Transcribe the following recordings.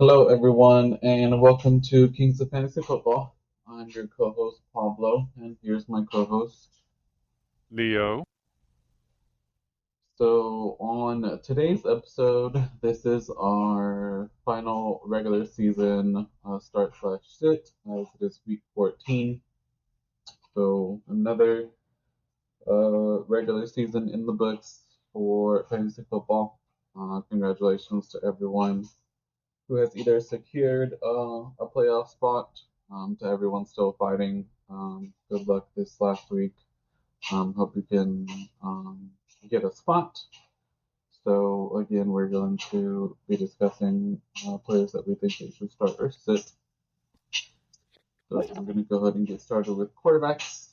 Hello, everyone, and welcome to Kings of Fantasy Football. I'm your co-host Pablo, and here's my co-host. Leo. So, on today's episode, this is our final regular season start/sit, as it is week 14. So, another regular season in the books for fantasy football. Congratulations to everyone who has either secured a playoff spot. To everyone still fighting, good luck this last week. Hope you can get a spot. So again, we're going to be discussing players that we think they should start or sit. So I'm going to go ahead and get started with quarterbacks.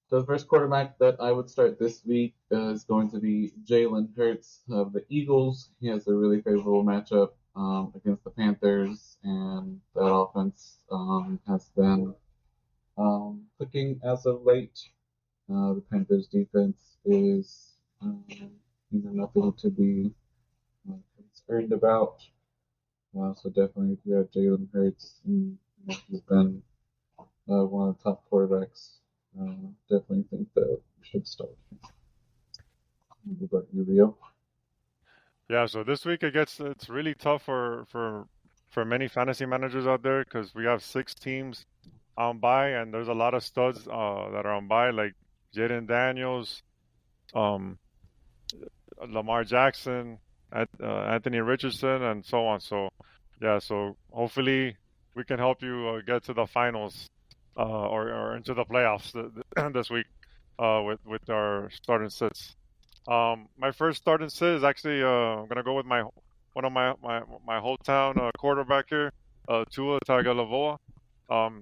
So the first quarterback that I would start this week is going to be Jalen Hurts of the Eagles. He has a really favorable matchup against the Panthers, and that offense has been clicking as of late. The Panthers' defense is nothing to be concerned about. So definitely, if you have Jalen Hurts, he's been one of the top quarterbacks. Definitely think that you should start. What about you, Leo? Yeah, so this week it's really tough for many fantasy managers out there because we have six teams on bye, and there's a lot of studs that are on bye, like Jaden Daniels, um, Lamar Jackson, Anthony Richardson, and so on. So yeah, so hopefully we can help you get to the finals or into the playoffs this week with our starting sits. My first start and sit is actually I'm gonna go with my one of my hometown quarterback here, Tua Tagovailoa.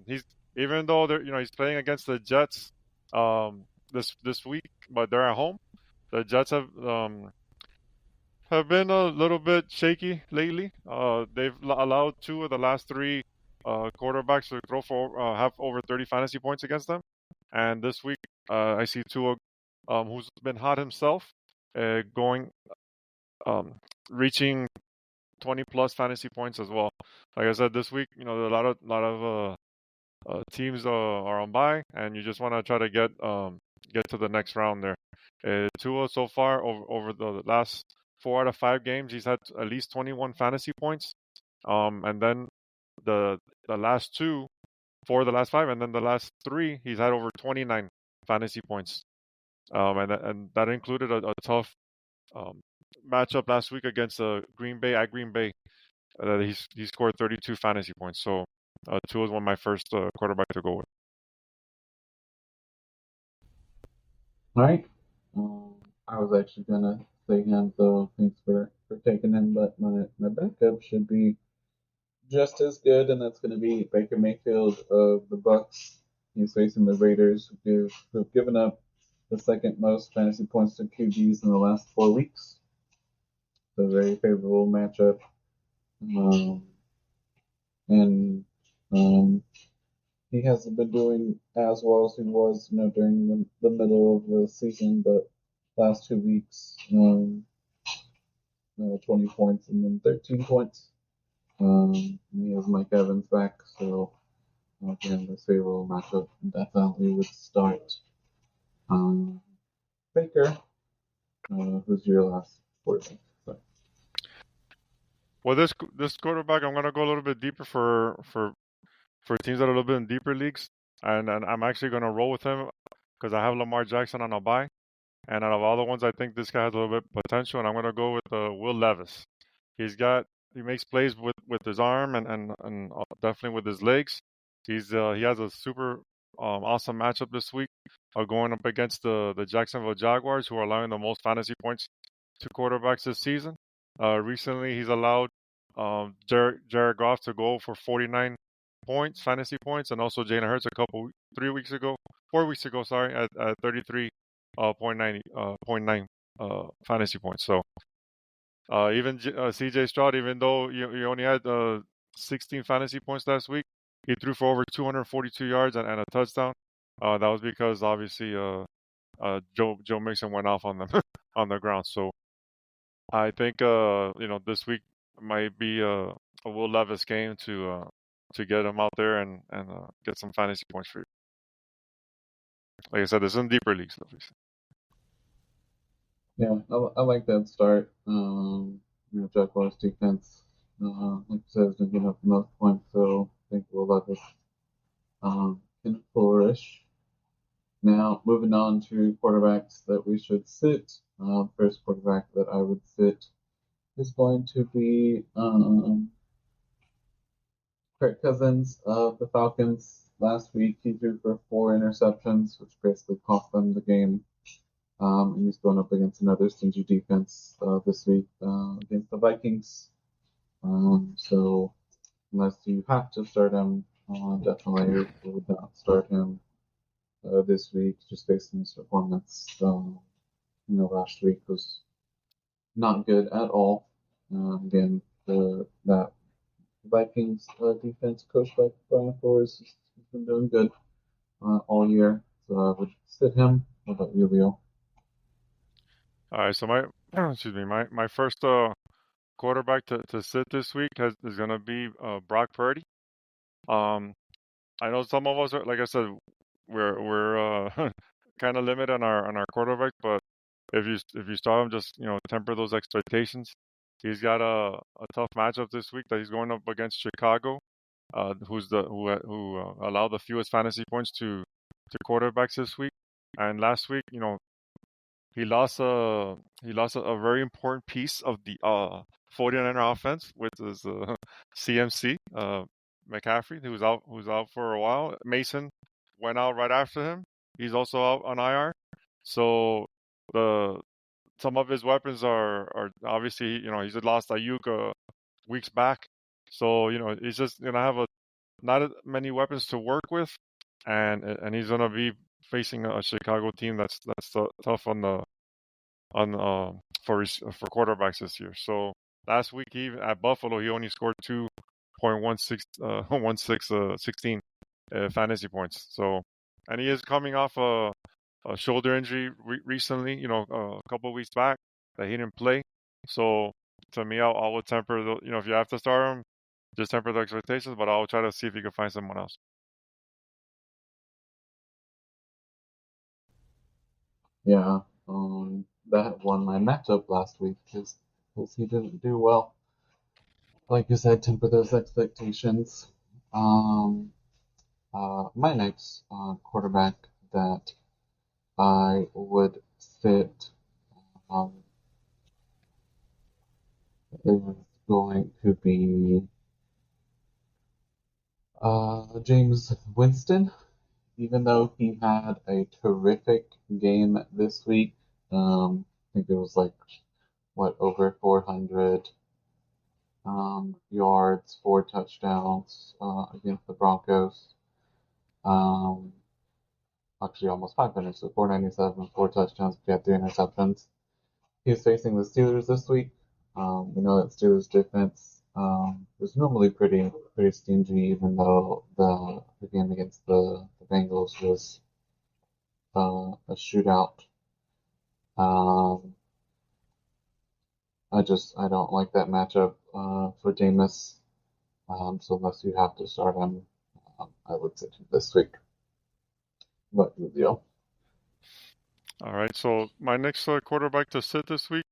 He's even though he's playing against the Jets this week, but they're at home. The Jets have been a little bit shaky lately. They've allowed two of the last three quarterbacks to throw for have over 30 fantasy points against them. And this week, I see Tua, who's been hot himself, going um, reaching 20 plus fantasy points as well. Like I said, this week, a lot of teams are on bye, and you just want to try to get to the next round there. Tua so far over the last 4 out of 5 games, he's had at least 21 fantasy points. And then the the last two for the last five, and then the last three, he's had over 29 fantasy points. And that included a tough um, matchup last week against Green Bay at Green Bay. He scored 32 fantasy points. So Tua is one of my first quarterback to go with. All right. Um, I was actually gonna say him, so thanks for taking him. But my backup should be just as good, and that's gonna be Baker Mayfield of the Bucks. He's facing the Raiders, who've given up the second most fantasy points to QBs in the last 4 weeks. So very favorable matchup. Um, and he hasn't been doing as well as he was, during the middle of the season, but last 2 weeks, 20 points and then 13 points. He has Mike Evans back, so again, this favorable matchup definitely would start um, Baker, who's your last quarterback. So, Well, this quarterback, I'm gonna go a little bit deeper for teams that are a little bit in deeper leagues, and I'm actually gonna roll with him because I have Lamar Jackson on a bye, and out of all the ones, I think this guy has a little bit potential, and I'm gonna go with Will Levis. He's got he makes plays with his arm and definitely with his legs. He has a super awesome matchup this week, going up against the Jacksonville Jaguars, who are allowing the most fantasy points to quarterbacks this season. Recently, he's allowed Jared Goff to go for 49 points, fantasy points, and also Jalen Hurts 3 weeks ago, 4 weeks ago, sorry, at 33 point nine fantasy points. So even CJ Stroud, even though he only had 16 fantasy points last week, he threw for over 242 yards and a touchdown. That was because obviously Joe Mixon went off on them on the ground. So I think this week might be Will Levis game to get him out there and get some fantasy points for you. Like I said, there's some deeper leagues, obviously. Yeah, I like that start. Jaguars defense, like you said, is going to give up the most points, so I think Will Levis can flourish. Now, moving on to quarterbacks that we should sit. First quarterback that I would sit is going to be Kirk Cousins of the Falcons. Last week, he threw for 4 interceptions, which basically cost them the game. And he's going up against another stingy defense this week against the Vikings. So unless you have to start him, definitely would not start him this week just based on his performance. Last week was not good at all. Again, that Vikings defense coached by Brian Flores has been doing good all year. So I would sit him. What about you, Leo? All right, so my excuse me, my first quarterback to sit this week is gonna be Brock Purdy. Um, I know some of us are, like I said, we're kind of limited on our quarterback, but if you start him, just temper those expectations. He's got a tough matchup this week that he's going up against Chicago, who allowed the fewest fantasy points to quarterbacks this week. And last week, he lost a very important piece of the 49er offense, which is CMC McCaffrey, who's out for a while. Mason went out right after him. He's also out on IR. So the some of his weapons are obviously, he's lost Ayuk weeks back. So he's just gonna have not many weapons to work with, and he's gonna be facing a Chicago team that's tough for quarterbacks this year. So last week, even at Buffalo, he only scored 2.16 fantasy points. So, and he is coming off a shoulder injury recently. A couple of weeks back that he didn't play. So to me, I would temper the. If you have to start him, just temper the expectations. But I'll try to see if you can find someone else. Yeah, that won my matchup last week because he didn't do well. Like you said, temper those expectations. Um, my next quarterback that I would sit um, is going to be James Winston. Even though he had a terrific game this week, I think it was like over 400 yards, 4 touchdowns against the Broncos. Um, Actually, almost 500, so 497, 4 touchdowns, but he had 3 interceptions. He's facing the Steelers this week. We know that Steelers defense is normally pretty stingy, even though the game against the Bengals was a shootout. Um, I don't like that matchup for Jameis. So unless you have to start him, I would sit him this week. What you, Leo? All right. So my next quarterback to sit this week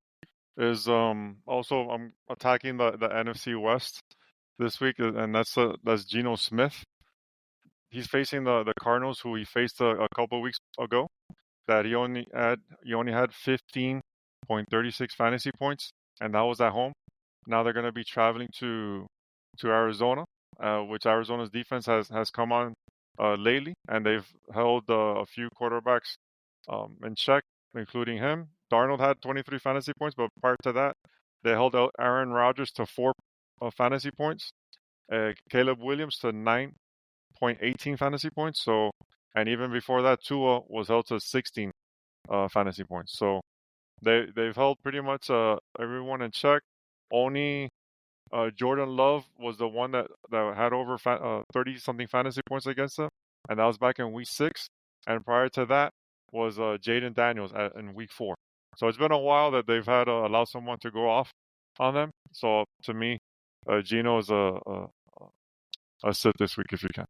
is also I'm attacking the NFC West this week, and that's Geno Smith. He's facing the Cardinals, who he faced a couple weeks ago. That he only had 15.36 fantasy points, and that was at home. Now they're going to be traveling to Arizona, which Arizona's defense has come on lately, and they've held a few quarterbacks in check, including him. Darnold had 23 fantasy points, but prior to that, they held out Aaron Rodgers to 4 fantasy points, Caleb Williams to 9.18 fantasy points. So, and even before that, Tua was held to 16 fantasy points. So they've held pretty much everyone in check. Only Jordan Love was the one that had over 30 something fantasy points against them, and that was back in week 6. And prior to that was Jaden Daniels in week 4. So it's been a while that they've had allowed someone to go off on them. So to me, Gino is a sit this week if you can.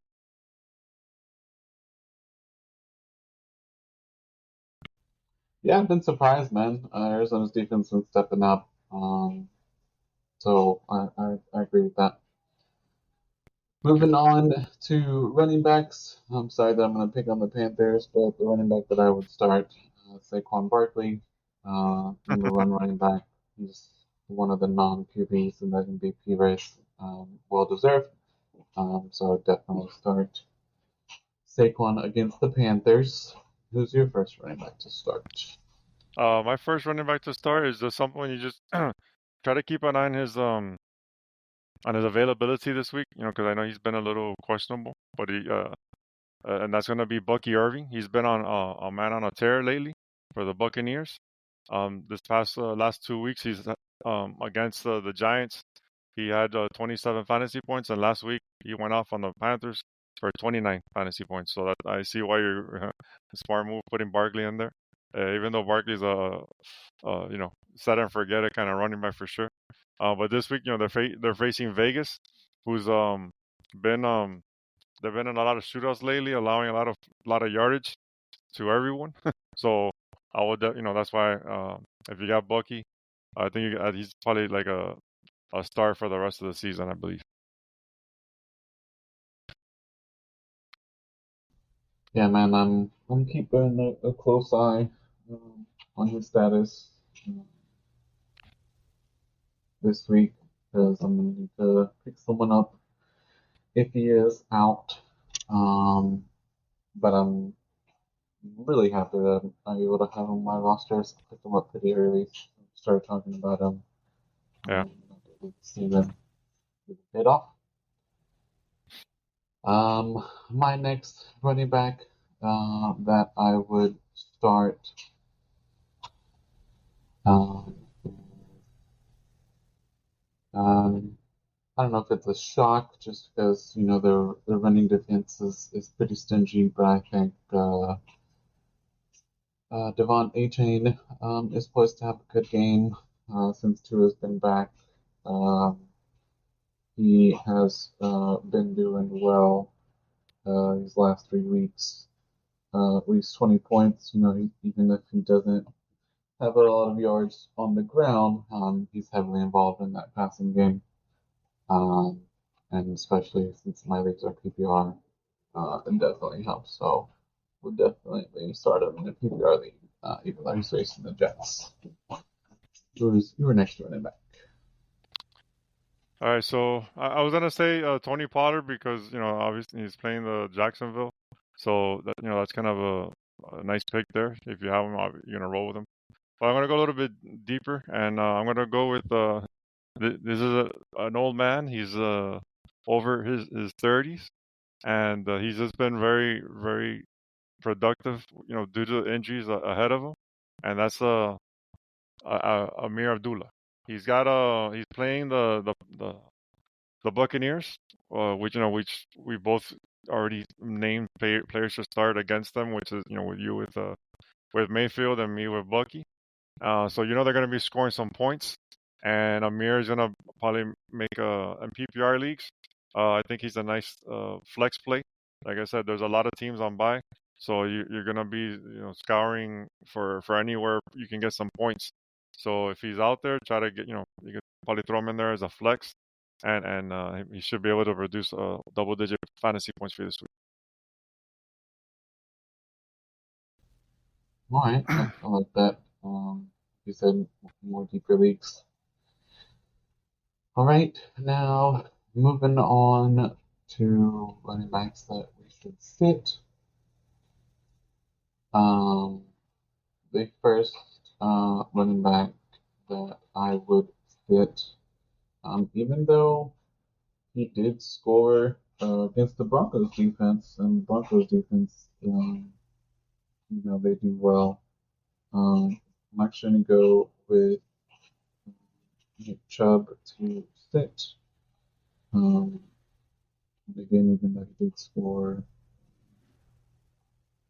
Yeah, I've been surprised, man. Arizona's defense been stepping up. So I agree with that. Okay. Moving on to running backs. I'm sorry that I'm going to pick on the Panthers, but the running back that I would start, Saquon Barkley, number one running back. He's one of the non-QBs in the MVP race. Well deserved. So I'd definitely start Saquon against the Panthers. Who's your first running back to start? My first running back to start is just someone you just try to keep an eye on his availability this week. You know, because I know he's been a little questionable, but and that's going to be Bucky Irving. He's been on a man on a tear lately for the Buccaneers. This past last 2 weeks, he's against the Giants. He had 27 fantasy points, and last week he went off on the Panthers for 29 fantasy points. So that I see why you're a smart move putting Barkley in there. Even though Barkley's you know, set and forget it kind of running back for sure. But this week, you know, they're facing Vegas, who's been they've been in a lot of shootouts lately, allowing a lot of yardage to everyone. So I would, you know, that's why if you got Bucky, I think he's probably like a star for the rest of the season, I believe. Yeah, man, I'm keeping a close eye on his status this week because I'm gonna need to pick someone up if he is out. Um, but I'm really happy that I'm able to have him on my roster. So I picked him up pretty early. Started talking about him. Yeah. Season paid off. My next running back that I would start. Um, um, I don't know if it's a shock, just because you know their running defense is pretty stingy, but I think Devon Achane is poised to have a good game since Tua's been back. Um, he has been doing well these last 3 weeks. At least 20 points. You know, even if he doesn't have a lot of yards on the ground, he's heavily involved in that passing game. Um, and especially since my leagues are PPR, it definitely helps. So we'll definitely start him in a PPR league, even though he's facing the Jets. Who were next running back? All right, so I was gonna say Tony Pollard because you know obviously he's playing the Jacksonville, so that, you know, that's kind of a nice pick there. If you have him, you're gonna roll with him. But I'm gonna go a little bit deeper, and I'm gonna go with this is an old man. He's over his 30s, and he's just been very very productive. You know, due to the injuries ahead of him, and that's Amir Abdullah. He's playing the Buccaneers, which you know which we both already named players to start against them, which is you know with you with Mayfield and me with Bucky. So you know they're going to be scoring some points, and Amir is going to probably make in PPR leagues. I think he's a nice flex play. Like I said, there's a lot of teams on bye, so you're going to be you know scouring for anywhere you can get some points. So if he's out there, try to get you know you could probably throw him in there as a flex, and he should be able to produce double-digit fantasy points for you this All right, week. I like that. You said more deeper leagues. All right, now moving on to running backs that we should sit. Um, the first running back that I would sit, even though he did score against the Broncos defense, and Broncos defense, you know, they do well. I'm actually going to go with Nick Chubb to sit. Um, again, even though he did score,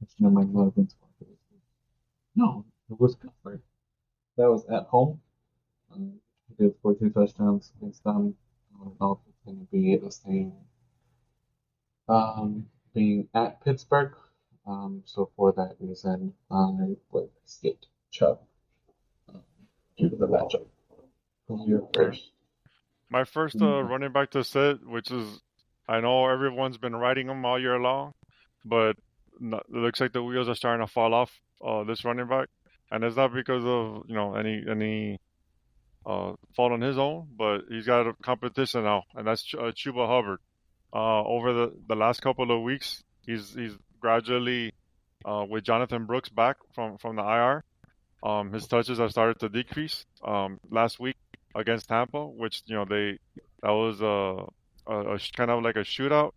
actually, no, might have been scored. No, it was Pittsburgh. That was at home. He did score 2 touchdowns against them. don't know if it's going to be the same being at Pittsburgh. So for that reason, I would skip Chubb um, due to the matchup. Who's your Okay. first? My first running back to sit, which is, I know everyone's been riding him all year long, but it looks like the wheels are starting to fall off this running back, and it's not because of any fault on his own, but he's got a competition now, and that's Chuba Hubbard. Over the last couple of weeks, he's gradually with Jonathan Brooks back from the IR. His touches have started to decrease. Last week against Tampa, which that was kind of like a shootout.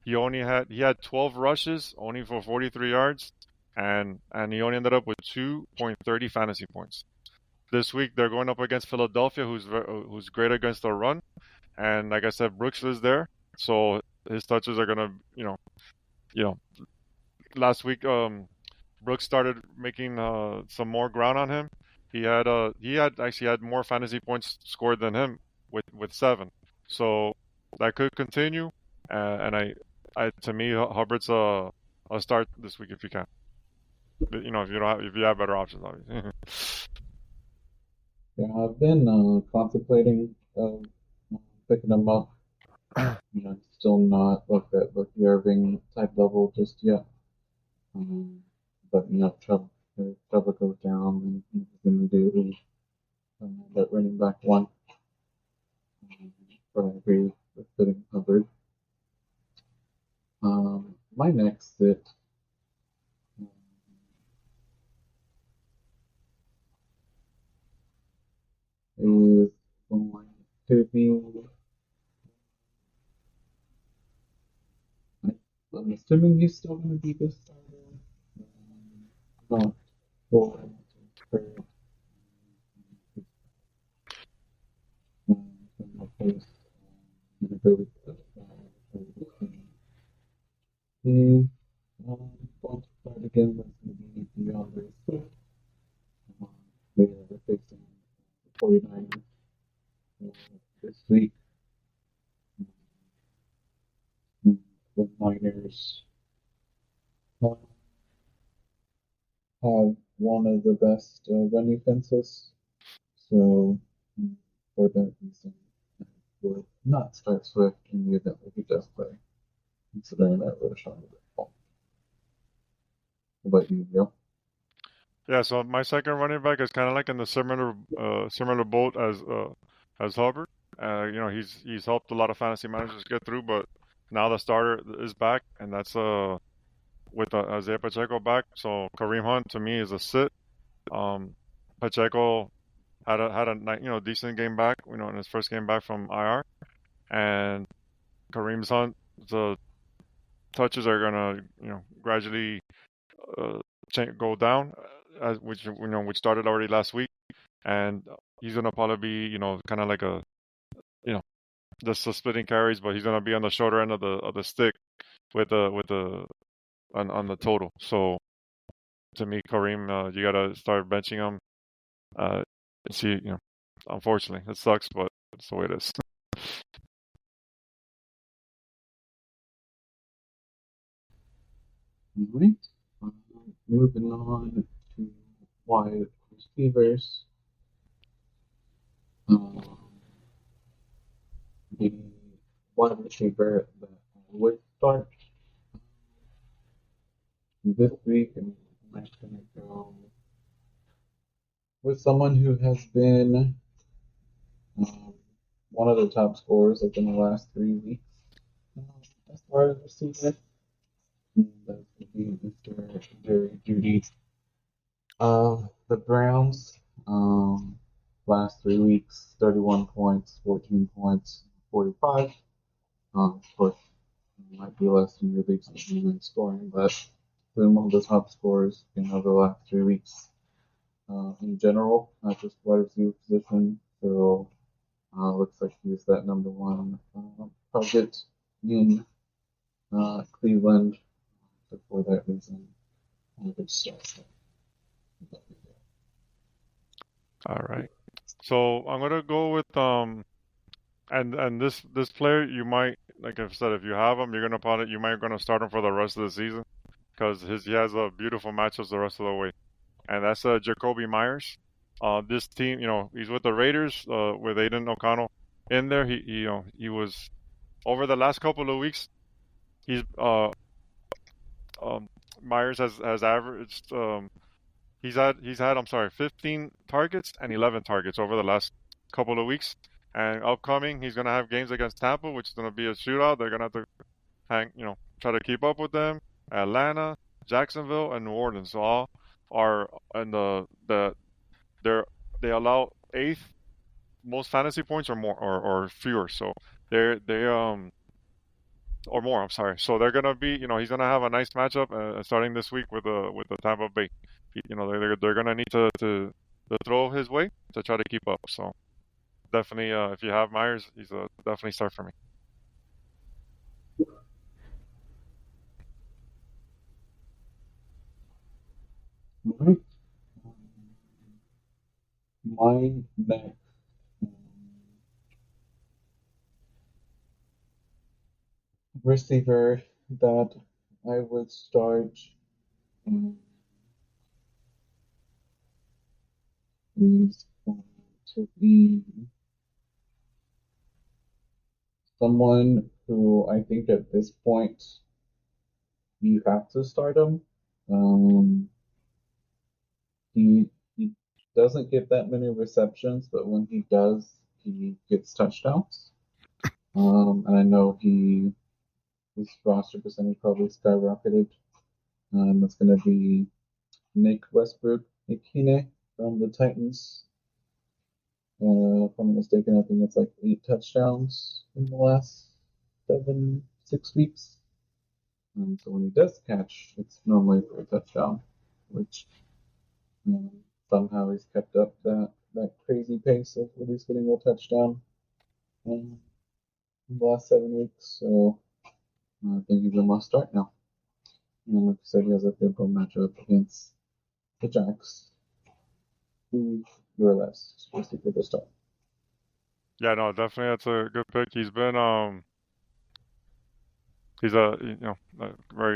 He had 12 rushes, only for 43 yards, and he only ended up with 2.30 fantasy points. This week they're going up against Philadelphia, who's great against the run, and like I said, Brooks is there, so his touches are gonna you know last week Brooks started making some more ground on him. He had actually had more fantasy points scored than him with 7. So that could continue. And I to me Hubbard's a start this week if you can. But, if you have better options, obviously. Yeah, I've been contemplating picking him up. Still not looked at the Irving type level just yet. But if Trevor goes down, then he's going to do that running back one. But I agree with fitting Hubbard. My next sit is going to be. I'm assuming he's still going to be the starter. Not for replace. He's going to start again. That's going to be DeAndre Swift. They are facing the 49ers this week. The Niners have one of the best run defenses, so for that reason, I would not start Swift in the event that he does play, considering that Roshan is at fault. What about you, Neil? Yeah, so my second running back is kind of like in the similar boat as Hubbard. He's helped a lot of fantasy managers get through, but now the starter is back, and that's with Isaiah Pacheco back. So Kareem Hunt to me is a sit. Um, Pacheco had a decent game back, in his first game back from IR, and Kareem's Hunt the touches are gonna gradually uh, go down, which started already last week, and he's gonna probably be kind of like a you know just the splitting carries, but he's gonna be on the shorter end of the stick with the on the total. So to me, Kareem, you gotta start benching him. Uh, see, unfortunately, it sucks, but it's the way it is. All right. Moving on to wide receivers. Um, the wide receiver that I would start this week, and I'm just going to go with someone who has been um, one of the top scorers like in the last 3 weeks as far as receivers. And that's going to be Mr. Jerry Judy of the Browns. Last 3 weeks, 31 points, 14 points, 45. Of course, it might be less in your leagues than scoring, but been one of the top scorers over the last 3 weeks in general, not just wide receiver position. So looks like he's that number one target in Cleveland. So for that reason, I would start. All right. So I'm gonna go with And this player, you might, like I've said, if you have him, you might gonna start him for the rest of the season because he has a beautiful matchups the rest of the way, and that's Jacoby Myers. This team, he's with the Raiders with Aiden O'Connell in there. He was over the last couple of weeks. He's um, Myers has averaged he's had, I'm sorry, 15 targets and 11 targets over the last couple of weeks. And upcoming, he's gonna have games against Tampa, which is gonna be a shootout. They're gonna have to try to keep up with them. Atlanta, Jacksonville, and New Orleans all are in they're they allow eighth most fantasy points or more or fewer. So they or more. I'm sorry. So they're gonna be, he's gonna have a nice matchup starting this week with the Tampa Bay. They're gonna need to throw his way to try to keep up. So definitely, if you have Myers, he's a definitely start for me. Alright. My next receiver that I would start is going to be someone who I think at this point you have to start him. Um, he doesn't get that many receptions, but when he does, he gets touchdowns. And I know his roster percentage probably skyrocketed. It's going to be Nick Westbrook-Ikine from the Titans. If I'm not mistaken, I think it's like 8 touchdowns in the last 6 weeks. So when he does catch, it's normally for a touchdown, which somehow he's kept up that crazy pace of at least getting a touchdown in the last 7 weeks. So I think he's a must start now. And like I said, he has a favorable matchup against the Jacks, who you're less receiver to start. Yeah, no, definitely that's a good pick. He's very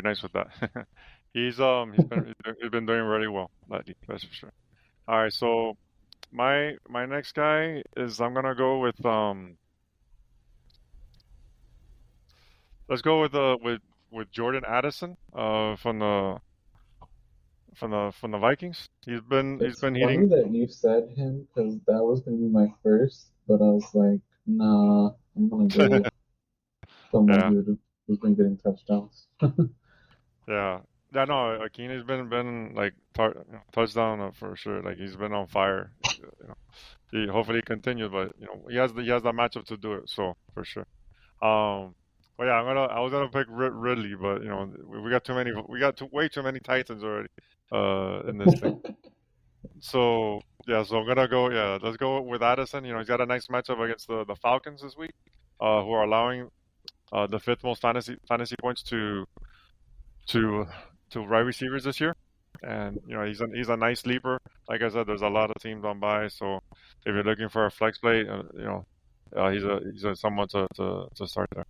nice with that. He's been doing really well lately, that's for sure. All right, so my next guy is I'm gonna go with. Let's go with Jordan Addison from the Vikings. He's It's been funny hitting. that you said him because that was going to be my first, but I was like, nah, I'm going to go with someone Yeah, who's been getting touchdowns. yeah, yeah. No, Akini's been like touchdown for sure. Like he's been on fire. He hopefully he continues, but he has that matchup to do it. So for sure. Um, but yeah, I was gonna pick Ridley, but we got too many. We got way too many Titans already in this thing. So yeah, so I'm gonna go. Yeah, let's go with Addison. He's got a nice matchup against the Falcons this week, who are allowing the fifth most fantasy points to to wide receivers this year. And he's a nice sleeper. Like I said, there's a lot of teams on by, so if you're looking for a flex play, he's a someone to start there.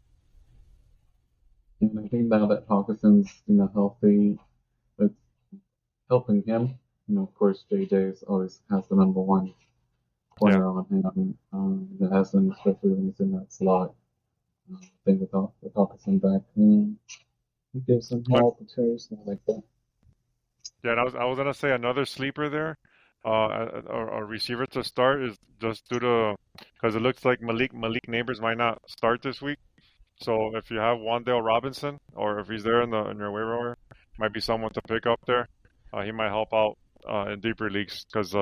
And I think now that Hawkinson's healthy, it's helping him. Of course, JJ's always has the number one Yeah, corner on him. It hasn't, especially when he's in that slot. I think with Hawkinson back, it gives him but more opportunities, and I like that. yeah, and I was gonna say another sleeper there, a receiver to start is just due to because it looks like Malik Neighbors might not start this week. So if you have Wandale Robinson, or if he's there in your waiver wire, might be someone to pick up there. He might help out in deeper leagues because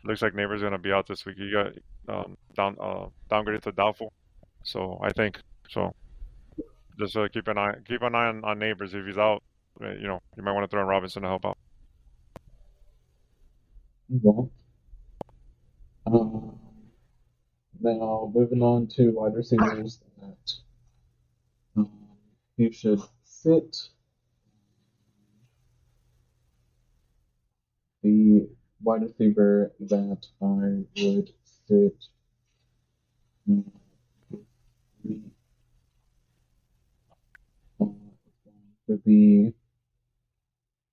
looks like Neighbors gonna be out this week. He got downgraded to doubtful. So I think so. Just keep an eye on Neighbors if he's out. You might want to throw in Robinson to help out. Okay. Um, Now moving on to wide receivers that um, you should sit. The wide receiver that I would sit be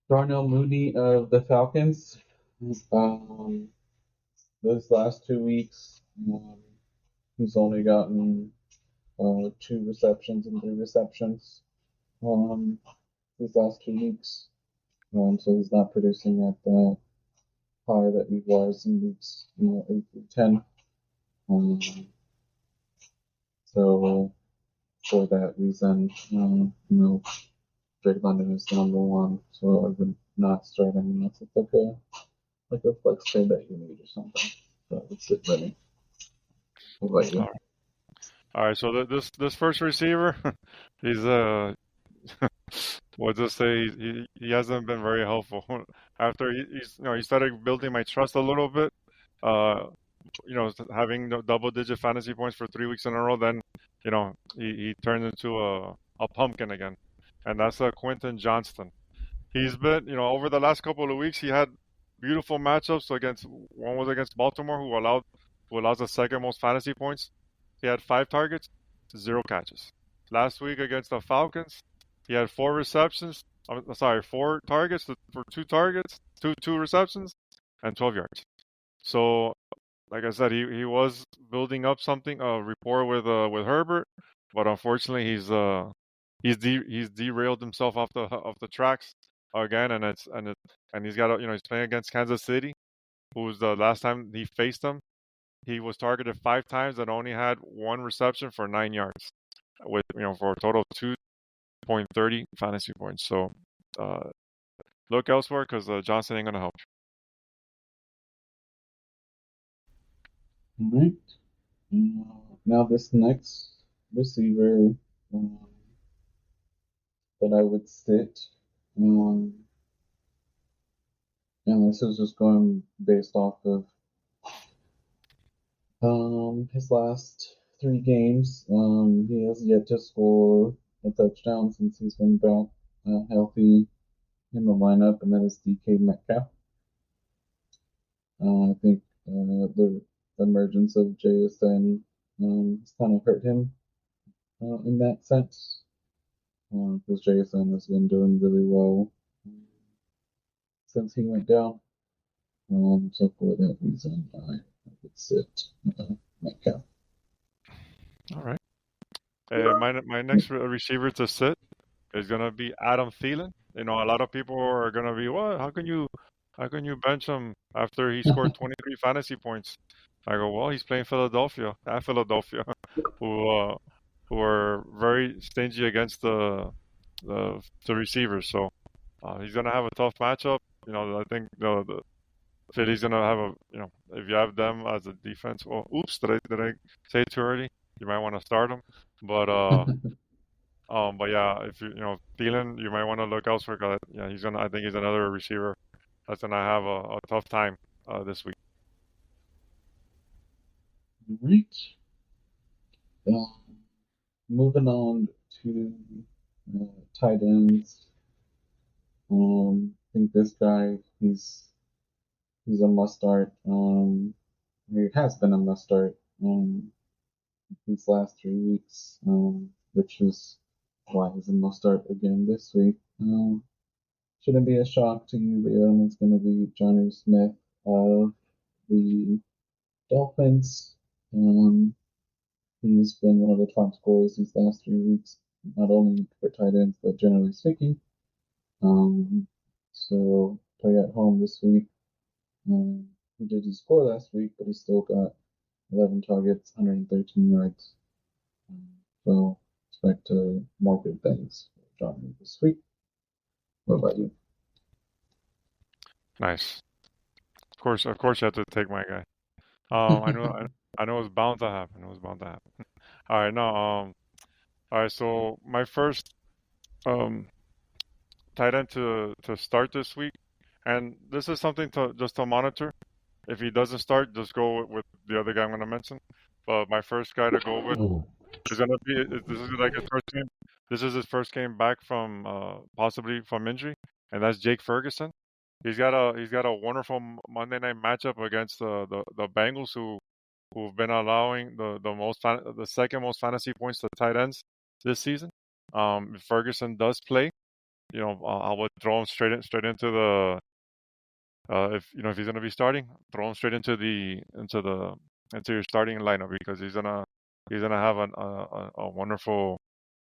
Darnell Mooney of the Falcons. Those last 2 weeks, he's only gotten 2 receptions and 3 receptions these last 2 weeks. So he's not producing at the high that he was in weeks 8 through 10. So for that reason, Drake London is the number one. So I would not start him unless it's like a flex trade that you need or something. So I would sit ready. What about you? All right. So this first receiver, he's we'll just say he hasn't been very helpful. After he started building my trust a little bit, having double-digit fantasy points for 3 weeks in a row, then he turned into a pumpkin again, and that's Quentin Johnston. He's been over the last couple of weeks he had beautiful matchups against one was against Baltimore who allows the second most fantasy points. He had 5 targets, 0 catches. Last week against the Falcons, he had 4 receptions. 4 targets for 2 targets, two receptions, and 12 yards. So, like I said, he was building up something, a rapport with Herbert, but unfortunately he's derailed himself off the tracks again, and he's got he's playing against Kansas City, who's the last time he faced them. He was targeted 5 times and only had 1 reception for 9 yards, with for a total of 2.30 fantasy points. So look elsewhere because Johnson ain't gonna help you. All right. Now this next receiver that I would sit, and this is just going based off of his last 3 games. He has yet to score a touchdown since he's been back healthy in the lineup, and that is DK Metcalf. I think the emergence of JSN has kind of hurt him in that sense, because JSN has been doing really well since he went down. So for that reason, I would sit Metcalf. All right. My next receiver to sit is gonna be Adam Thielen. A lot of people are gonna be, what? How can you bench him after he scored 23 fantasy points? I go, well, he's playing Philadelphia, who are very stingy against the receivers. So he's gonna have a tough matchup. I think the Philly's gonna have if you have them as a defense. Well, oops, did I say it too early? You might want to start them, but yeah, if Thielen, you might want to look elsewhere. Cause I think he's another receiver that's gonna have a tough time this week. All right. Moving on to tight ends. I think this guy, he's a must start. He has been a must start these last 3 weeks, which is why he's a must start again this week. Shouldn't be a shock to you, Liam. It's going to be Jonnu Smith of the Dolphins. He's been one of the top scorers these last 3 weeks, not only for tight ends, but generally speaking. So play at home this week. He did score last week, but he still got 11 targets, 113 yards. So expect more good things for Jonnu this week. What about you? Nice. Of course, you have to take my guy. I know it's bound to happen. All right, now, all right. So my first tight end to start this week, and this is something to monitor. If he doesn't start, just go with the other guy I'm gonna mention. But my first guy to go with is gonna be this is like his first game. This is his first game back from possibly from injury, and that's Jake Ferguson. He's got a wonderful Monday night matchup against the Bengals who've been allowing the second most fantasy points to tight ends this season. If Ferguson does play, I would throw him straight into the if he's gonna be starting, throw him straight into your starting lineup because he's gonna have a wonderful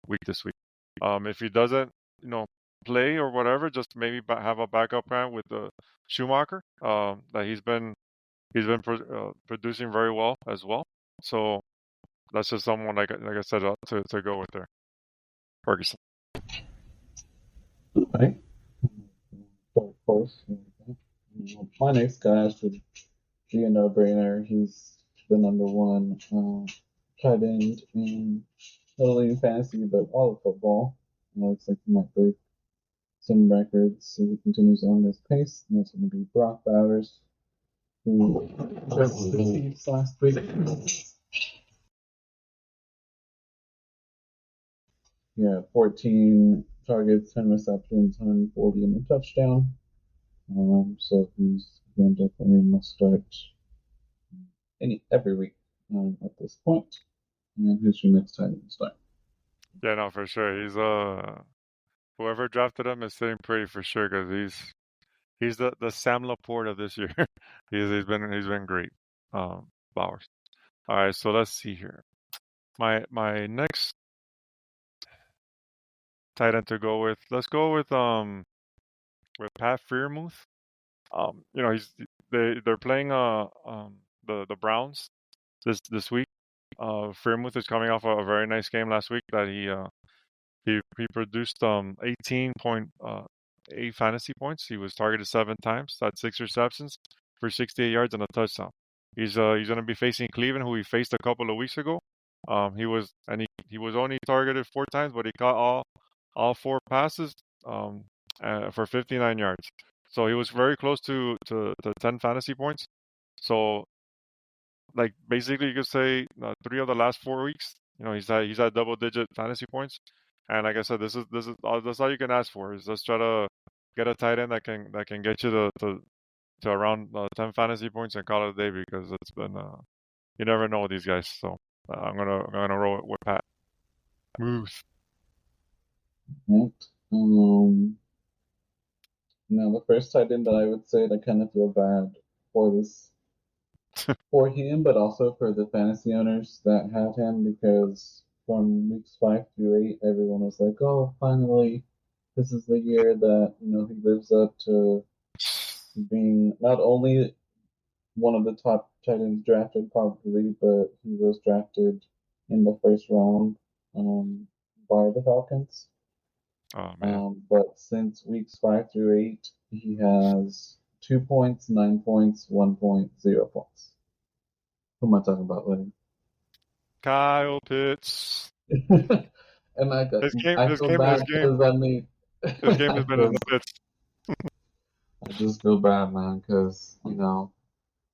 week this week. If he doesn't, play or whatever, just maybe have a backup plan with the Schumacher. That he's been producing very well as well. So that's just someone like I said to go with there. Ferguson. Right. So, of course, my next guy should be a no-brainer. He's the number one tight end in not only in fantasy but all of football. Looks like he might break some records if he continues on this pace. And that's going to be Brock Bowers, who just the Chiefs last week. Yeah, 14 targets, 10 receptions, 140 and a touchdown. So he's going to definitely must start every week at this point. And who's your next tight end start? Yeah, no, for sure. He's whoever drafted him is sitting pretty for sure because he's the Sam Laporte of this year. he's been great. Bowers. All right, so let's see here. My next tight end to go with. Let's go with Pat Freiermuth. They're playing the Browns this week. Freiermuth is coming off a very nice game last week that he produced 18.8 fantasy points. He was targeted 7 times, had 6 receptions for 68 yards and a touchdown. He's going to be facing Cleveland, who he faced a couple of weeks ago. He was only targeted 4 times, but he caught all 4 passes for 59 yards. So he was very close to 10 fantasy points. So like basically you could say 3 of the last 4 weeks, he's had double-digit fantasy points. And like I said, this is that's all you can ask for is just try to get a tight end that can get you to around 10 fantasy points and call it a day because it's been you never know with these guys. So I'm gonna roll it with Pat. Moose. Right. Now the first tight end that I would say that I kind of feel bad for this for him, but also for the fantasy owners that had him because from weeks 5 through 8, everyone was like, "Oh, finally, this is the year that he lives up to being not only one of the top tight ends drafted, probably, but he was drafted in the first round by the Falcons. Oh man. But since weeks 5 through 8, he has 2 points, 9 points, 1 point, 0 points. Who am I talking about, Lenny? Kyle Pitts. And I feel bad because His game has been in the pits. I just feel bad, man, because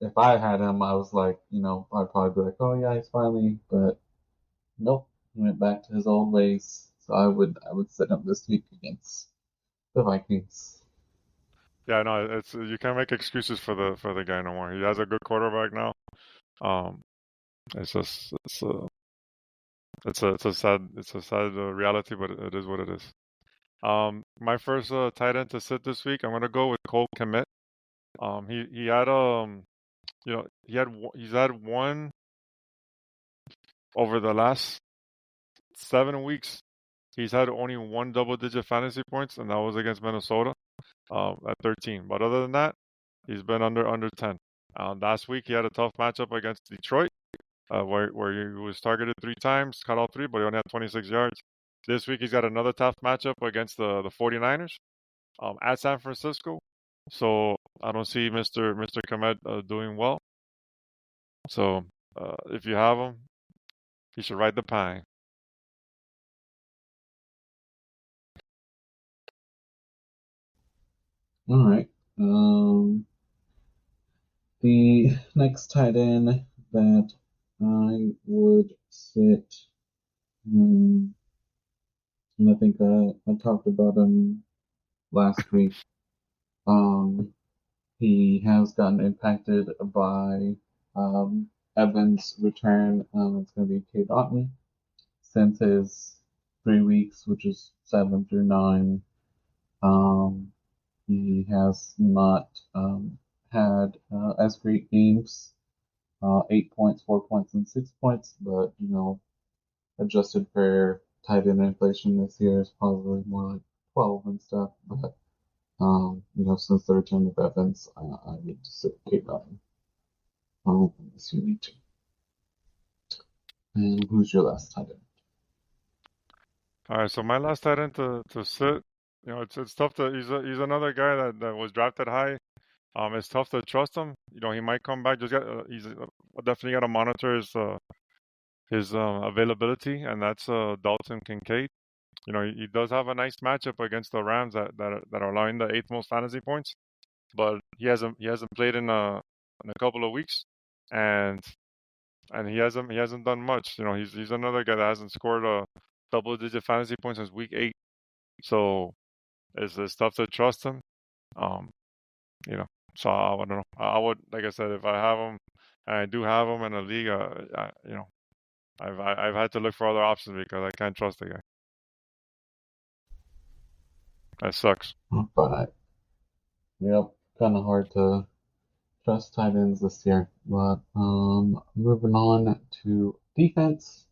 if I had him, I was like, I'd probably be like, oh yeah, he's finally, but nope, he went back to his old ways. So I would set him this week against the Vikings. Yeah, no, it's you can't make excuses for the guy no more. He has a good quarterback now. It's just it's a sad reality, but it is what it is. My first tight end to sit this week, I'm gonna go with Cole Kmet. He had he's had one over the last 7 weeks. He's had only 1 double-digit fantasy points, and that was against Minnesota at 13. But other than that, he's been under 10. Last week he had a tough matchup against Detroit, where he was targeted 3 times, caught all 3, but he only had 26 yards. This week he's got another tough matchup against the 49ers at San Francisco. So I don't see Mr. Kmet doing well. So if you have him, you should ride the pine. All right. The next tight end that I would sit, and I think I talked about him last week. He has gotten impacted by Evans' return. It's going to be Cade Otton since his 3 weeks, which is 7 through 9. Um, he has not had as great games. 8 points, 4 points, and 6 points, but adjusted for tight end inflation this year is probably more like 12 and stuff. But since the return of Evans, I need to sit Kate Ryan. Unless you need to. And who's your last tight end? All right, so my last tight end to sit, it's tough to. He's another guy that was drafted high. It's tough to trust him. He might come back. He's definitely got to monitor his availability, and that's Dalton Kincaid. He does have a nice matchup against the Rams that are allowing the eighth most fantasy points, but he hasn't played in a couple of weeks, and he hasn't done much. He's another guy that hasn't scored a double-digit fantasy points since week 8, so it's tough to trust him. Um, you know, so I don't know. I would, like I said, if I have him, and I do have him in a league, I've had to look for other options because I can't trust the guy. That sucks. But yep, kind of hard to trust tight ends this year. But moving on to defense.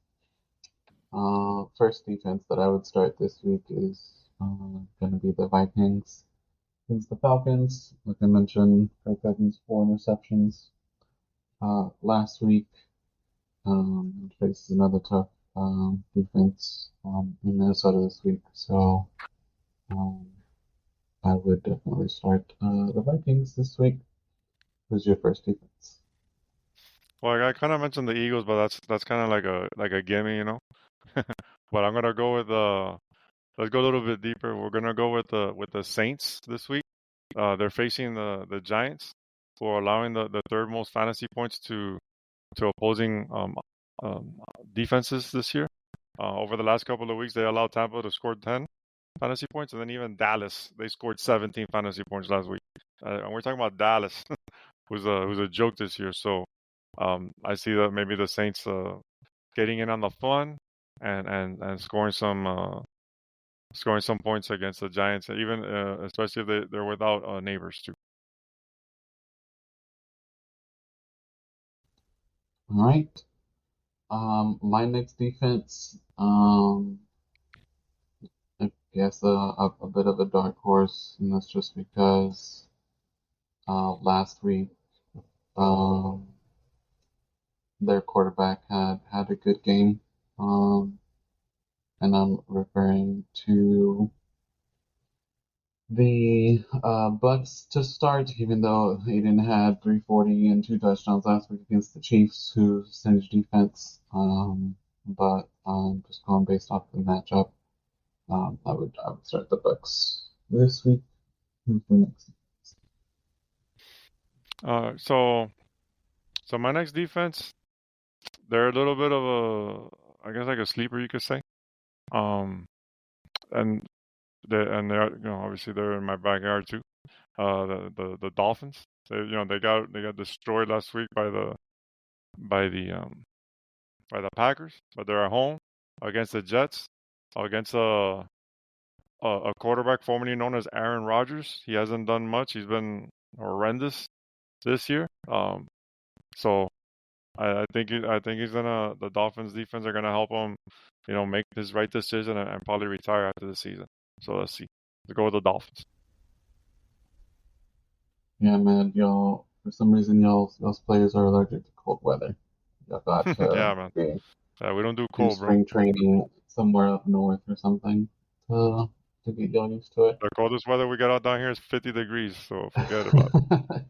First defense that I would start this week is going to be the Vikings against the Falcons. Like I mentioned, Kirk Cousins 4 interceptions last week. Faces another tough defense in Minnesota this week. So um, I would definitely start the Vikings this week. Who's your first defense? Well, I kind of mentioned the Eagles, but that's kind of like a gimme. But I'm gonna go with let's go a little bit deeper. We're gonna go with the Saints this week. They're facing the Giants, who are allowing the third most fantasy points to opposing um, defenses this year. Over the last couple of weeks, they allowed Tampa to score 10 fantasy points, and then even Dallas, they scored 17 fantasy points last week. And we're talking about Dallas, who's a joke this year. So I see that maybe the Saints getting in on the fun and scoring some points against the Giants, even especially if they're without neighbors too. All right. My next defense, I guess a bit of a dark horse, and that's just because last week um, their quarterback had a good game, um, and I'm referring to the Bucks to start, even though Aiden had 340 and 2 touchdowns last week against the Chiefs, whose percentage defense. But just going based off the matchup, I would start the Bucks this week. Who's the next? Uh, so so my next defense, they're a little bit of I guess like a sleeper, you could say. Um, and they're obviously they're in my backyard too. The Dolphins. They got destroyed last week by the um by the Packers, but they're at home against the Jets, against a quarterback formerly known as Aaron Rodgers. He hasn't done much. He's been horrendous this year. So I think the Dolphins defense are gonna help him, make his right decision and probably retire after the season. So let's see. Let's go with the Dolphins. Yeah, man, y'all. For some reason, y'all's players are allergic to cold weather. Y'all got Yeah, to man. be Yeah, we don't do do cold, bro. spring training somewhere up north or something to get y'all used to The coldest weather we got out down here is 50 degrees, so forget about it.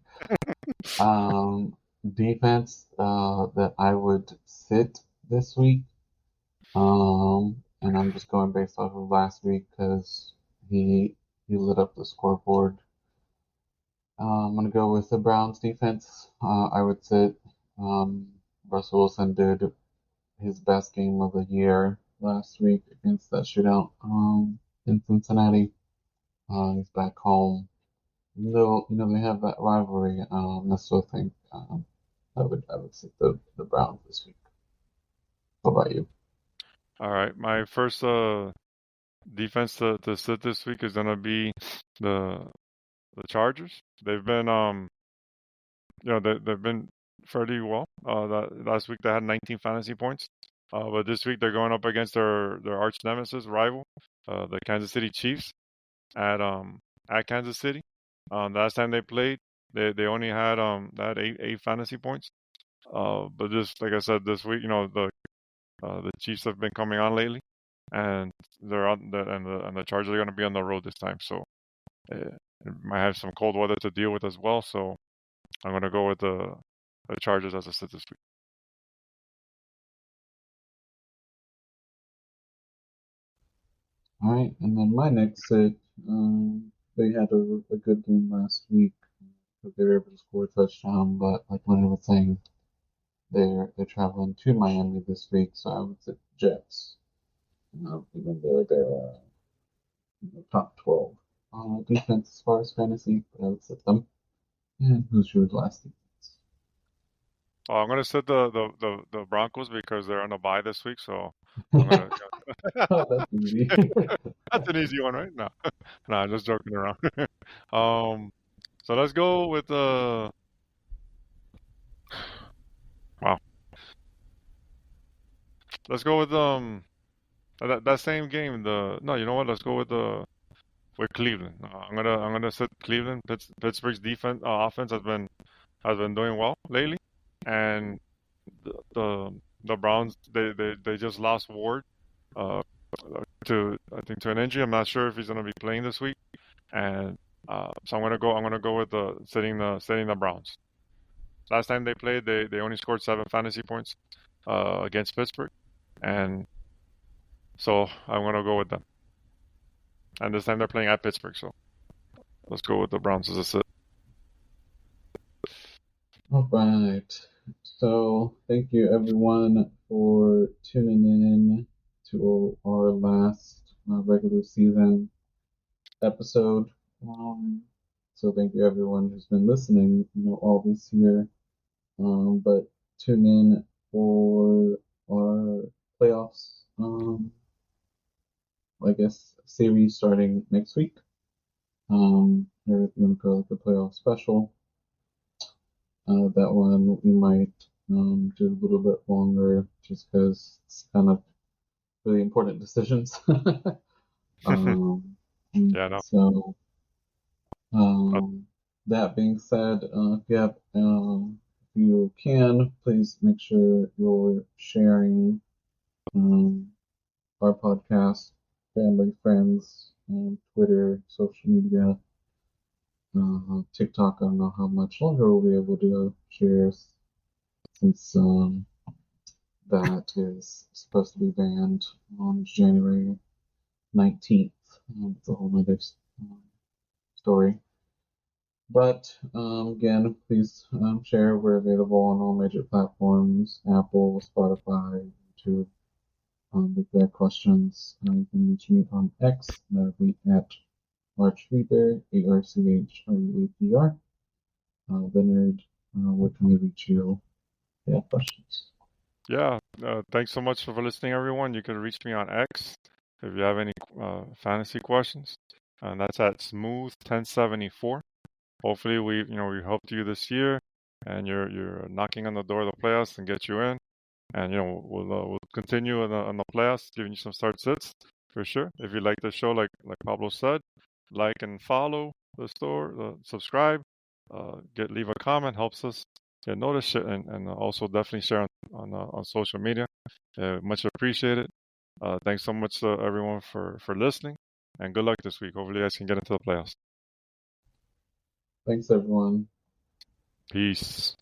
it. Um, defense that I would sit this week. And I'm just going based off of last week because he lit up the scoreboard. I'm gonna go with the Browns defense. I would sit. Um, Russell Wilson did his best game of the year last week against that shootout in Cincinnati. He's back home. Though they have that rivalry, I still think I would sit the Browns this week. What about you? All right, my first defense to sit this week is gonna be the Chargers. They've been they've been fairly well. That last week they had 19 fantasy points. But this week they're going up against their arch nemesis rival, the Kansas City Chiefs at Kansas City. Last time they played, they only had they had eight fantasy points. But just like I said, this week, the Chiefs have been coming on lately, and they're on and the Chargers are going to be on the road this time, so it might have some cold weather to deal with as well. So I'm going to go with the Chargers as a sit this week. All right, and then my next sit, they had a good game last week because they were able to score a touchdown. But like Leonard was saying, they're traveling to Miami this week, so I would sit Jets. Even though they're top 12 defense as far as fantasy, but I would sit them. And who's your last defense? I'm going to sit the Broncos because they're on a bye this week, so I'm going to. Oh, that's easy. That's an easy one, right? No, no, I'm just joking around. So let's go with the. Wow. Let's go with that same game. No, you know what? Let's go with Cleveland. I'm gonna sit Cleveland. Pittsburgh's defense offense has been doing well lately, and the the Browns they just lost Ward uh to I think to an injury. I'm not sure if he's gonna be playing this week, and so I'm gonna go with the sitting the Browns. Last time they played, they only scored 7 fantasy points against Pittsburgh, and so I'm gonna go with them. And this time they're playing at Pittsburgh, so let's go with the Browns as a sit. All right. So thank you everyone for tuning in to our last regular season episode. So thank you everyone who's been listening, all this year. But tune in for our playoffs. I guess series starting next week. We're gonna call it the playoff special. That one we might do a little bit longer just because it's kind of really important decisions. um, Yeah, no. so that being said, if you can, please make sure you're sharing our podcast, family, friends, Twitter, social media, TikTok. I don't know how much longer we'll be able to share since that is supposed to be banned on January 19th. It's a whole other story. But again, please share. We're available on all major platforms: Apple, Spotify, YouTube. If you have questions, you can reach me on X. That would be at Archreaper, ARCHREAPR. Leonard, where can we reach you if you have questions? Yeah, thanks so much for listening, everyone. You can reach me on X if you have any fantasy questions, and that's at Smooth1074. Hopefully, we helped you this year, and you're knocking on the door of the playoffs and get you in, and we'll continue on the playoffs, giving you some start sits for sure. If you like the show, like Pablo said, like and follow the store, subscribe, leave a comment, helps us get noticed, and also definitely share on social media. Much appreciated. Thanks so much to everyone for listening, and good luck this week. Hopefully, you guys can get into the playoffs. Thanks, everyone. Peace.